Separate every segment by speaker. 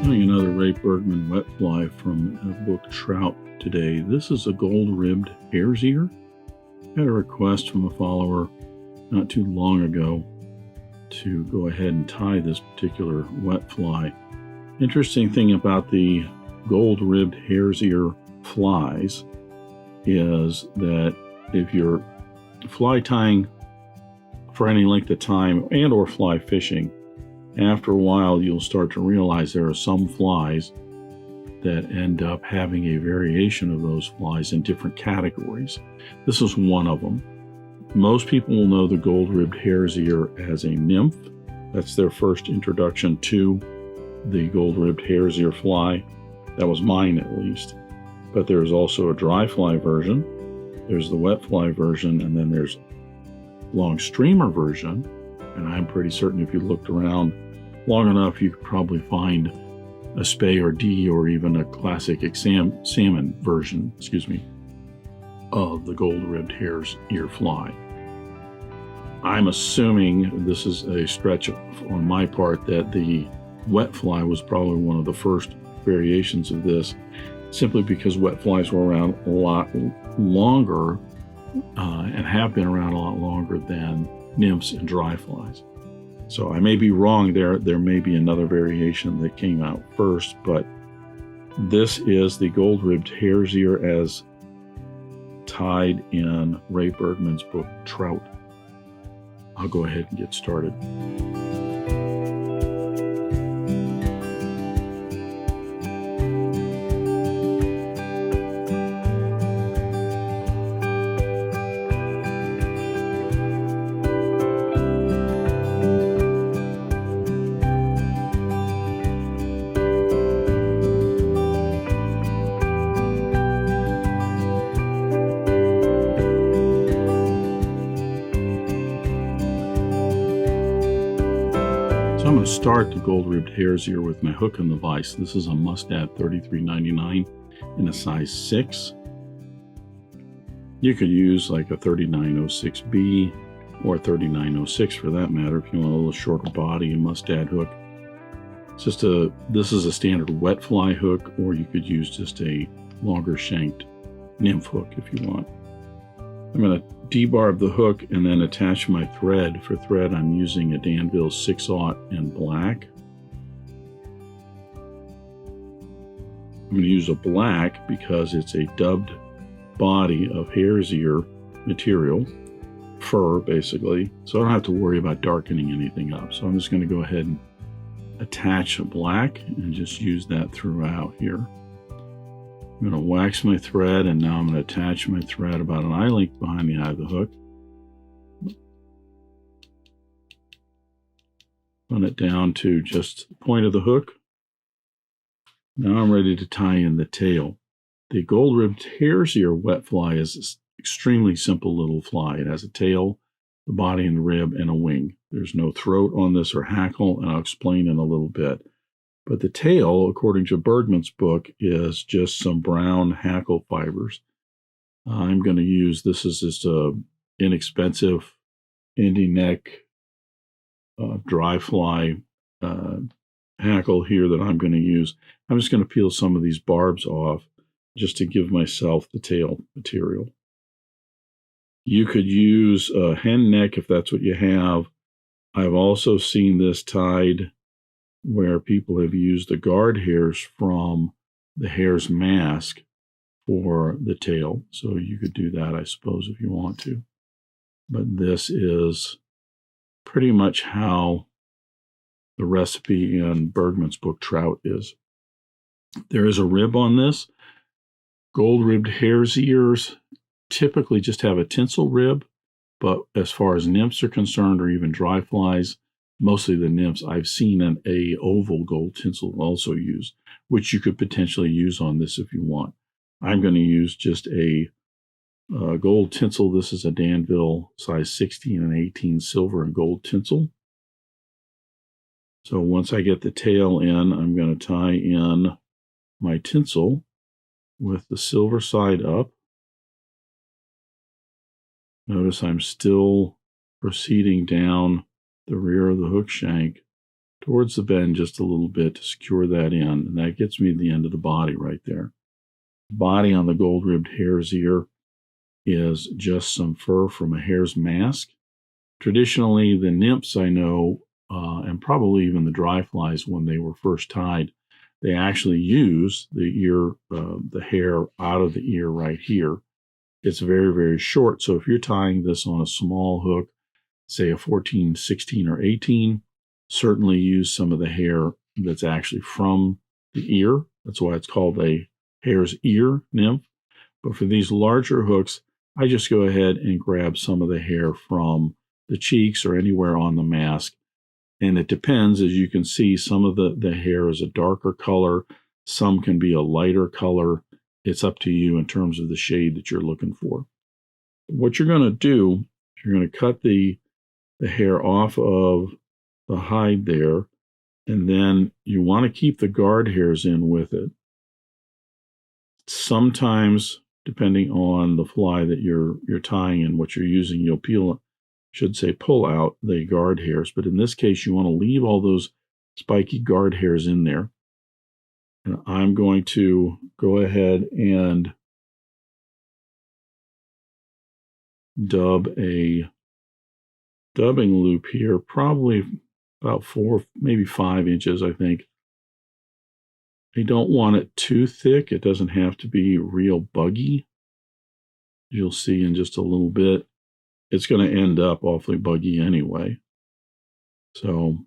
Speaker 1: Doing another Ray Bergman wet fly from the book Trout today. This is a gold-ribbed hare's ear. I had a request from a follower not too long ago to go ahead and tie this particular wet fly. Interesting thing about the gold-ribbed hare's ear flies is that if you're fly tying for any length of time and or fly fishing, after a while you'll start to realize there are some flies that end up having a variation of those flies in different categories. This is one of them. Most people will know the gold-ribbed hare's ear as a nymph. That's their first introduction to the gold-ribbed hare's ear fly. That was mine, at least. But there's also a dry fly version. There's the wet fly version, and then there's long streamer version. And I'm pretty certain if you looked around long enough, you could probably find a Spey or D or even a classic salmon version, of the gold-ribbed hare's ear fly. I'm assuming, this is a stretch on my part, that the wet fly was probably one of the first variations of this, simply because wet flies were around a lot longer and have been around a lot longer than nymphs and dry flies. So I may be wrong there. There may be another variation that came out first, but this is the gold-ribbed hare's ear as tied in Ray Bergman's book, Trout. I'll go ahead and get started. So I'm going to start the gold-ribbed hare's ear with my hook and the vise. This is a Mustad 3399 in a size 6. You could use like a 3906B or 3906 for that matter if you want a little shorter body and Mustad hook. This is a standard wet fly hook, or you could use just a longer shanked nymph hook if you want. I'm going to debarb the hook and then attach my thread. For thread, I'm using a Danville 6/0 in black. I'm going to use a black because it's a dubbed body of hare's ear material, fur basically, so I don't have to worry about darkening anything up. So I'm just going to go ahead and attach a black and just use that throughout here. I'm going to wax my thread, and now I'm going to attach my thread about an eye length behind the eye of the hook. Run it down to just the point of the hook. Now I'm ready to tie in the tail. The gold-ribbed hare's ear wet fly is an extremely simple little fly. It has a tail, the body and the rib, and a wing. There's no throat on this or hackle, and I'll explain in a little bit. But the tail, according to Bergman's book, is just some brown hackle fibers. I'm going to use, this is just a inexpensive Indy neck dry fly hackle here that I'm going to use. I'm just going to peel some of these barbs off just to give myself the tail material. You could use a hen neck if that's what you have. I've also seen this tied where people have used the guard hairs from the hare's mask for the tail. So you could do that, I suppose, if you want to. But this is pretty much how the recipe in Bergman's book Trout is. There is a rib on this. Gold-ribbed hare's ears typically just have a tinsel rib, but as far as nymphs are concerned, or even dry flies, mostly the nymphs, I've seen an oval gold tinsel also used, which you could potentially use on this if you want. I'm going to use just a gold tinsel. This is a Danville size 16 and 18 silver and gold tinsel. So once I get the tail in, I'm going to tie in my tinsel with the silver side up. Notice I'm still proceeding down the rear of the hook shank towards the bend just a little bit to secure that in, and that gets me to the end of the body right there. The body on the gold-ribbed hare's ear is just some fur from a hare's mask. Traditionally, the nymphs I know, and probably even the dry flies when they were first tied, they actually use the hair out of the ear right here. It's very, very short. So if you're tying this on a small hook, say a 14, 16, or 18, certainly use some of the hair that's actually from the ear. That's why it's called a hare's ear nymph. But for these larger hooks, I just go ahead and grab some of the hair from the cheeks or anywhere on the mask. And it depends, as you can see, some of the hair is a darker color, some can be a lighter color. It's up to you in terms of the shade that you're looking for. What you're going to do, you're going to cut the hair off of the hide there, and then you want to keep the guard hairs in with it. Sometimes, depending on the fly that you're tying and what you're using, you'll pull out the guard hairs. But in this case, you want to leave all those spiky guard hairs in there. And I'm going to go ahead and dub a dubbing loop here, probably about 4, maybe 5 inches, I think. I don't want it too thick. It doesn't have to be real buggy. You'll see in just a little bit. It's going to end up awfully buggy anyway. So,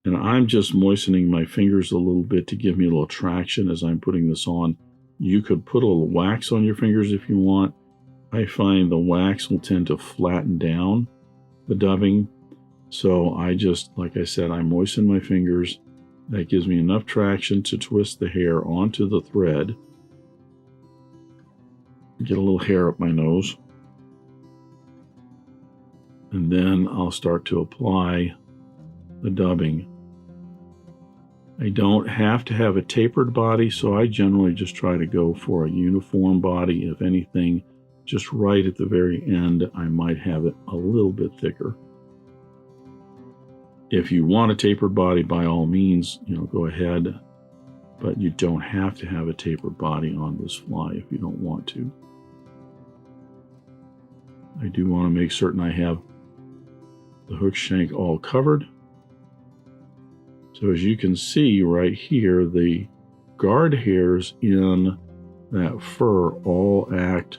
Speaker 1: and I'm just moistening my fingers a little bit to give me a little traction as I'm putting this on. You could put a little wax on your fingers if you want. I find the wax will tend to flatten down the dubbing. So I just, like I said, I moisten my fingers. That gives me enough traction to twist the hair onto the thread. Get a little hair up my nose. And then I'll start to apply the dubbing. I don't have to have a tapered body, so I generally just try to go for a uniform body. If anything, just right at the very end, I might have it a little bit thicker. If you want a tapered body, by all means, go ahead, but you don't have to have a tapered body on this fly if you don't want to. I do want to make certain I have the hook shank all covered. So as you can see right here, the guard hairs in that fur all act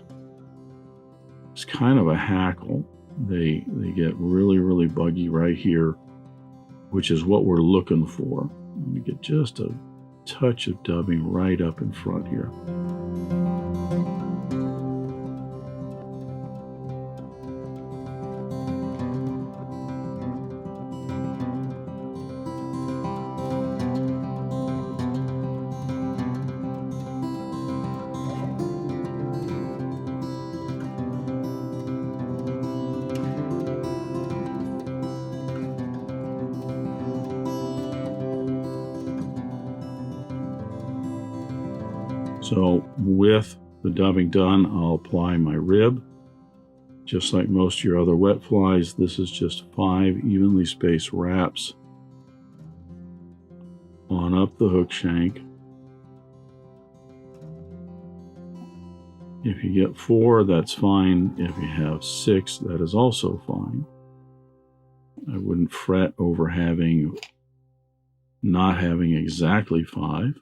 Speaker 1: as kind of a hackle. They get really, really buggy right here, which is what we're looking for. Let me get just a touch of dubbing right up in front here. So with the dubbing done, I'll apply my rib. Just like most of your other wet flies, this is just 5 evenly spaced wraps on up the hook shank. If you get 4, that's fine. If you have 6, that is also fine. I wouldn't fret over not having exactly 5.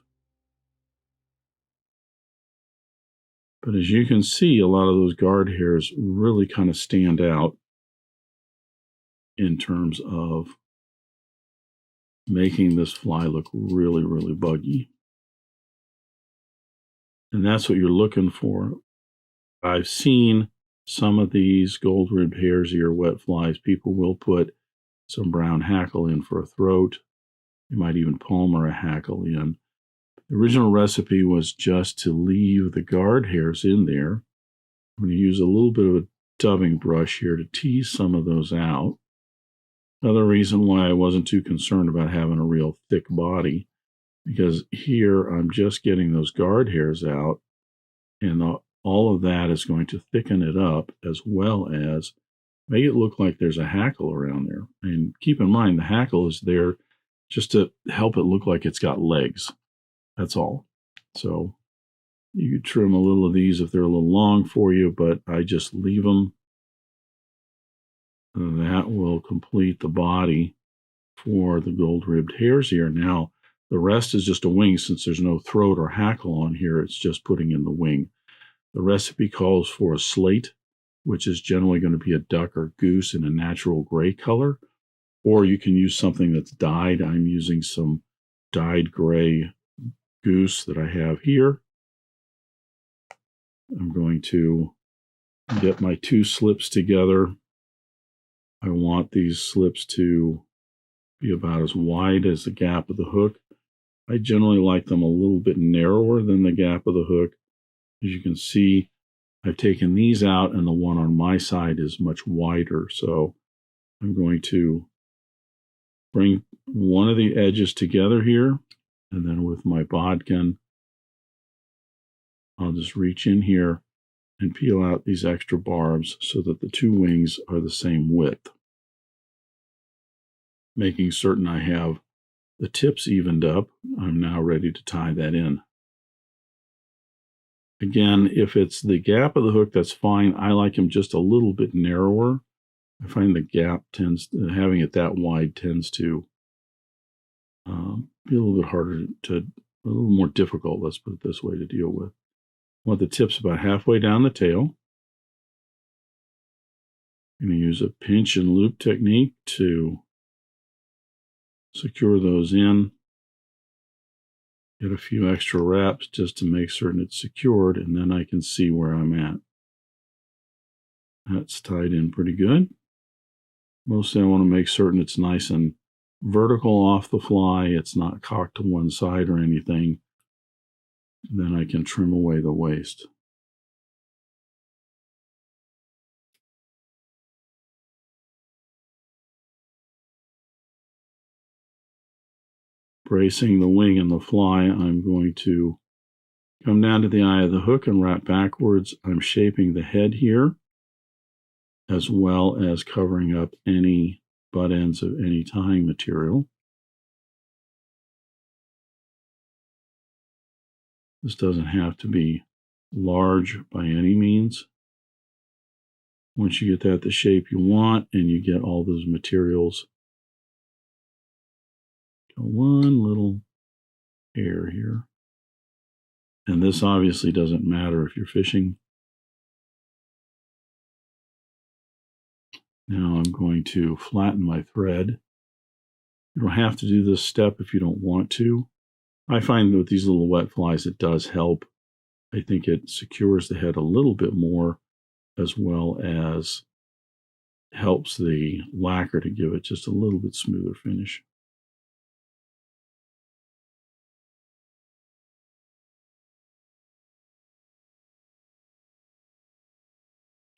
Speaker 1: But as you can see, a lot of those guard hairs really kind of stand out in terms of making this fly look really, really buggy. And that's what you're looking for. I've seen some of these gold-ribbed hare's ear wet flies. People will put some brown hackle in for a throat. You might even palmer a hackle in. The original recipe was just to leave the guard hairs in there. I'm going to use a little bit of a dubbing brush here to tease some of those out. Another reason why I wasn't too concerned about having a real thick body, because here I'm just getting those guard hairs out, and all of that is going to thicken it up, as well as make it look like there's a hackle around there. And keep in mind, the hackle is there just to help it look like it's got legs. That's all. So you could trim a little of these if they're a little long for you, but I just leave them. That will complete the body for the gold-ribbed hare's ear. Now, the rest is just a wing. Since there's no throat or hackle on here, it's just putting in the wing. The recipe calls for a slate, which is generally going to be a duck or goose in a natural gray color, or you can use something that's dyed. I'm using some dyed gray goose that I have here. I'm going to get my two slips together. I want these slips to be about as wide as the gap of the hook. I generally like them a little bit narrower than the gap of the hook. As you can see, I've taken these out and the one on my side is much wider. So I'm going to bring one of the edges together here, and then with my bodkin, I'll just reach in here and peel out these extra barbs so that the two wings are the same width. Making certain I have the tips evened up, I'm now ready to tie that in. Again, if it's the gap of the hook, that's fine. I like them just a little bit narrower. I find the gap having it that wide tends to be a little bit harder a little more difficult, let's put it this way, to deal with. I want the tips about halfway down the tail. I'm going to use a pinch and loop technique to secure those in. Get a few extra wraps just to make certain it's secured, and then I can see where I'm at. That's tied in pretty good. Mostly I want to make certain it's nice and vertical off the fly. It's not cocked to one side or anything. Then I can trim away the waist. Bracing the wing and the fly, I'm going to come down to the eye of the hook and wrap backwards. I'm shaping the head here, as well as covering up any butt ends of any tying material. This doesn't have to be large by any means. Once you get that the shape you want and you get all those materials, one little hair here. And this obviously doesn't matter if you're fishing. Now I'm going to flatten my thread. You don't have to do this step if you don't want to. I find that with these little wet flies, it does help. I think it secures the head a little bit more, as well as helps the lacquer to give it just a little bit smoother finish.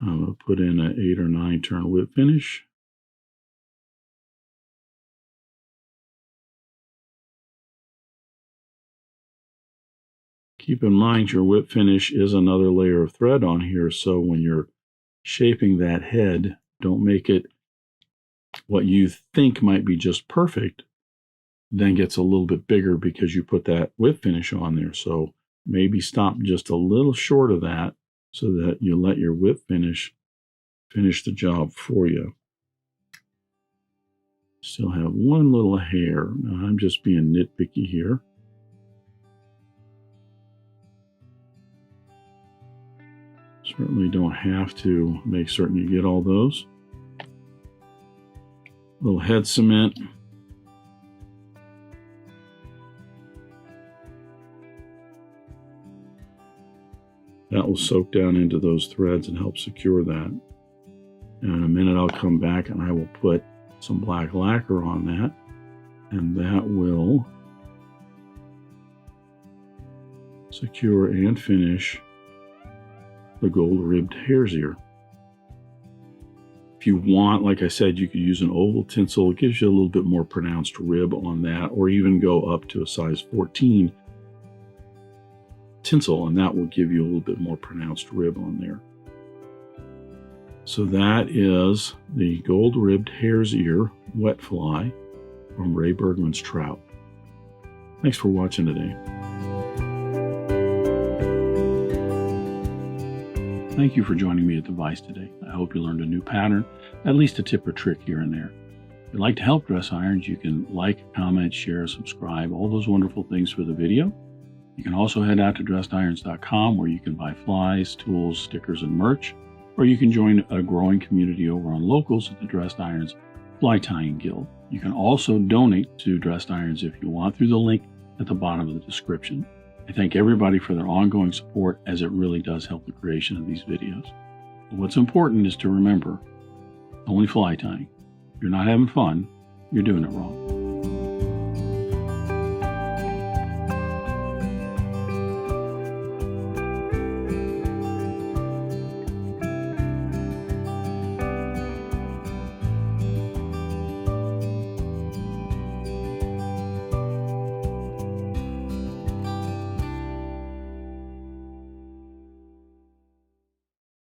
Speaker 1: I'm going to put in an 8 or 9 turn whip finish. Keep in mind your whip finish is another layer of thread on here, so when you're shaping that head, don't make it what you think might be just perfect, then gets a little bit bigger because you put that whip finish on there. So maybe stop just a little short of that so that you let your whip finish the job for you. Still have one little hair. Now I'm just being nitpicky here. Certainly don't have to. Make certain you get all those. Little head cement. That will soak down into those threads and help secure that. And in a minute I'll come back and I will put some black lacquer on that, and that will secure and finish the gold-ribbed hare's ear. If you want, like I said, you could use an oval tinsel. It gives you a little bit more pronounced rib on that, or even go up to a size 14 tinsel, and that will give you a little bit more pronounced rib on there. So that is the gold-ribbed hare's ear wet fly from Ray Bergman's Trout. Thanks for watching today. Thank you for joining me at the Vise today. I hope you learned a new pattern, at least a tip or trick here and there. If you'd like to help Dress Irons, you can like, comment, share, subscribe, all those wonderful things for the video. You can also head out to dressedirons.com where you can buy flies, tools, stickers, and merch, or you can join a growing community over on Locals at the Dressed Irons Fly Tying Guild. You can also donate to Dressed Irons if you want through the link at the bottom of the description. I thank everybody for their ongoing support, as it really does help the creation of these videos. But what's important is to remember, only fly tying. If you're not having fun, you're doing it wrong.